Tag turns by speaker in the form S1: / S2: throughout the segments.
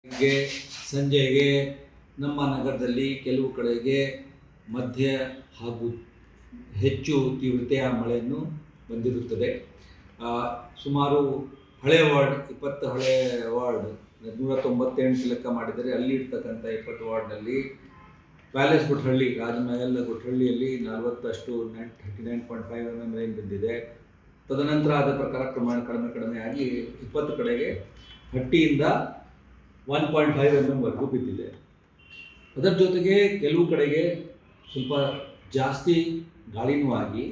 S1: ಬೆಳಗ್ಗೆ ಸಂಜೆಗೆ ನಮ್ಮ ನಗರದಲ್ಲಿ ಕೆಲವು ಕಡೆಗೆ ಮಧ್ಯ ಹಾಗೂ ಹೆಚ್ಚು ತೀವ್ರತೆಯ ಮಳೆಯನ್ನು ಬಂದಿರುತ್ತದೆ. ಸುಮಾರು ಹಳೆಯ ವಾರ್ಡ್ 20 ಹಳೆಯ ವಾರ್ಡ್ 198 ಲೆಕ್ಕ ಮಾಡಿದರೆ ಅಲ್ಲಿ ಇರ್ತಕ್ಕಂಥ 20 ವಾರ್ಡ್ನಲ್ಲಿ ಪ್ಯಾಲೇಸ್ ಗುಟ್ಟಹಳ್ಳಿ, ರಾಜಮಹಲ್ ಗುಟ್ಟಹಳ್ಳಿಯಲ್ಲಿ 40 39.5 mm ರೈನ್ ಬಿದ್ದಿದೆ. ತದನಂತರ ಆದ ಪ್ರಕಾರ ಕಡಿಮೆ ಆಗಿ 20 ಕಡೆಗೆ 30ಯಿಂದ 1.5 mm ವರೆಗೂ ಬಿದ್ದಿದೆ. ಅದರ ಜೊತೆಗೆ ಕೆಲವು ಕಡೆಗೆ ಸ್ವಲ್ಪ ಜಾಸ್ತಿ ಗಾಳಿನೂ ಆಗಿ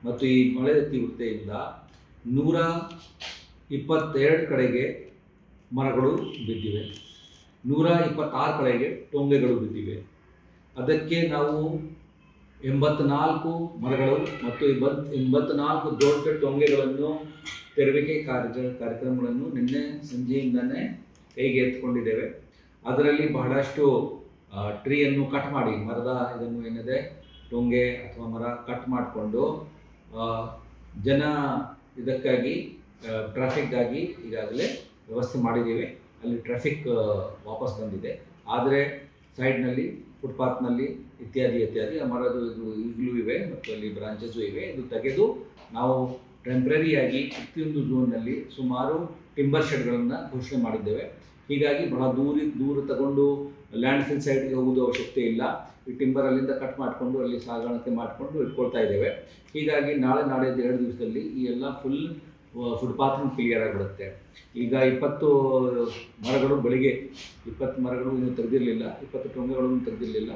S1: ಮತ್ತು ಈ ಮಳೆ ತೀವ್ರತೆಯಿಂದ 122 ಕಡೆಗೆ ಮರಗಳು ಬಿದ್ದಿವೆ, 126 ಕಡೆಗೆ ಟೊಂಗೆಗಳು ಬಿದ್ದಿವೆ. ಅದಕ್ಕೆ ನಾವು 84 ಮರಗಳು ಮತ್ತು 84 ದೊಡ್ಡ ಟೊಂಗೆಗಳನ್ನು ತೆರವಿಗೆ ಕಾರ್ಯಕ್ರಮಗಳನ್ನು ನಿನ್ನೆ ಸಂಜೆಯಿಂದನೇ ಕೈಗೆ ಎತ್ಕೊಂಡಿದ್ದೇವೆ. ಅದರಲ್ಲಿ ಬಹಳಷ್ಟು ಟ್ರೀಯನ್ನು ಕಟ್ ಮಾಡಿ, ಮರದ ಇದನ್ನು ಏನಿದೆ ಟೊಂಗೆ ಅಥವಾ ಮರ ಕಟ್ ಮಾಡಿಕೊಂಡು ಜನ ಇದಕ್ಕಾಗಿ ಟ್ರಾಫಿಕ್ಗಾಗಿ ಈಗಾಗಲೇ ವ್ಯವಸ್ಥೆ ಮಾಡಿದ್ದೀವಿ. ಅಲ್ಲಿ ಟ್ರಾಫಿಕ್ ವಾಪಸ್ ಬಂದಿದೆ. ಆದರೆ ಸೈಡ್ನಲ್ಲಿ ಫುಟ್ಪಾತ್ನಲ್ಲಿ ಇತ್ಯಾದಿ ಆ ಮರದು ಇದು ಈಗಲೂ ಇವೆ ಮತ್ತು ಅಲ್ಲಿ ಬ್ರಾಂಚಸ್ಸು ಇವೆ. ಇದು ತೆಗೆದು ನಾವು ಟೆಂಪ್ರರಿಯಾಗಿ ಪ್ರತಿಯೊಂದು ಝೋನ್ನಲ್ಲಿ ಸುಮಾರು ಟಿಂಬರ್ ಶೆಡ್ಗಳನ್ನು ಘೋಷಣೆ ಮಾಡಿದ್ದೇವೆ. ಹೀಗಾಗಿ ಬಹಳ ದೂರ ತಗೊಂಡು ಲ್ಯಾಂಡ್ ಫಿಲ್ ಸೈಡ್ಗೆ ಹೋಗೋದು ಅವಶ್ಯಕತೆ ಇಲ್ಲ. ಈ ಟಿಂಬರ್ ಅಲ್ಲಿಂದ ಕಟ್ ಮಾಡಿಕೊಂಡು ಅಲ್ಲಿ ಸಾಗಾಣಿಕೆ ಮಾಡಿಕೊಂಡು ಇಟ್ಕೊಳ್ತಾ ಇದ್ದೇವೆ. ಹೀಗಾಗಿ ನಾಳೆದು 2 ದಿವಸದಲ್ಲಿ ಈ ಎಲ್ಲ ಫುಲ್ ಫುಟ್ಪಾತ್ನ ಕ್ಲಿಯರ್ ಆಗಿಬಿಡುತ್ತೆ. ಈಗ 20 ಮರಗಳು ಬೆಳಿಗ್ಗೆ 20 ಮರಗಳು ಇನ್ನೂ ತೆಗೆದಿರಲಿಲ್ಲ, 20 ಟೊಂಗೆಗಳನ್ನು ತೆಗೆದಿರಲಿಲ್ಲ.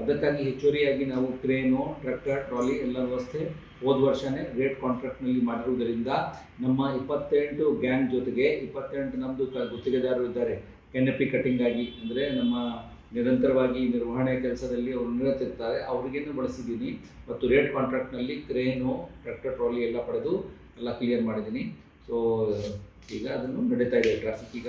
S1: ಅದಕ್ಕಾಗಿ ಹೆಚ್ಚುವರಿಯಾಗಿ ನಾವು ಕ್ರೇನು, ಟ್ರ್ಯಾಕ್ಟರ್, ಟ್ರಾಲಿ ಎಲ್ಲ ವ್ಯವಸ್ಥೆ ಹೋದ ವರ್ಷವೇ ರೇಟ್ ಕಾಂಟ್ರಾಕ್ಟ್ನಲ್ಲಿ ಮಾಡಿರುವುದರಿಂದ ನಮ್ಮ 28 ಗ್ಯಾಂಗ್ ಜೊತೆಗೆ 28 ನಮ್ಮದು ಗುತ್ತಿಗೆದಾರರು ಇದ್ದಾರೆ ಕೆನಪಿ ಕಟ್ಟಿಂಗ್ ಆಗಿ, ಅಂದರೆ ನಮ್ಮ ನಿರಂತರವಾಗಿ ನಿರ್ವಹಣೆ ಕೆಲಸದಲ್ಲಿ ಅವರು ನಿರತಿರ್ತಾರೆ, ಅವರಿಗೇನು ಬಳಸಿದ್ದೀನಿ. ಮತ್ತು ರೇಟ್ ಕಾಂಟ್ರಾಕ್ಟ್ನಲ್ಲಿ ಕ್ರೇನು, ಟ್ರ್ಯಾಕ್ಟರ್, ಟ್ರಾಲಿ ಎಲ್ಲ ಪಡೆದು ಎಲ್ಲ ಕ್ಲಿಯರ್ ಮಾಡಿದ್ದೀನಿ. ಸೊ ಈಗ ಅದನ್ನು ನಡೀತಾ ಇದೆ ಟ್ರಾಫಿಕ್ ಈಗ.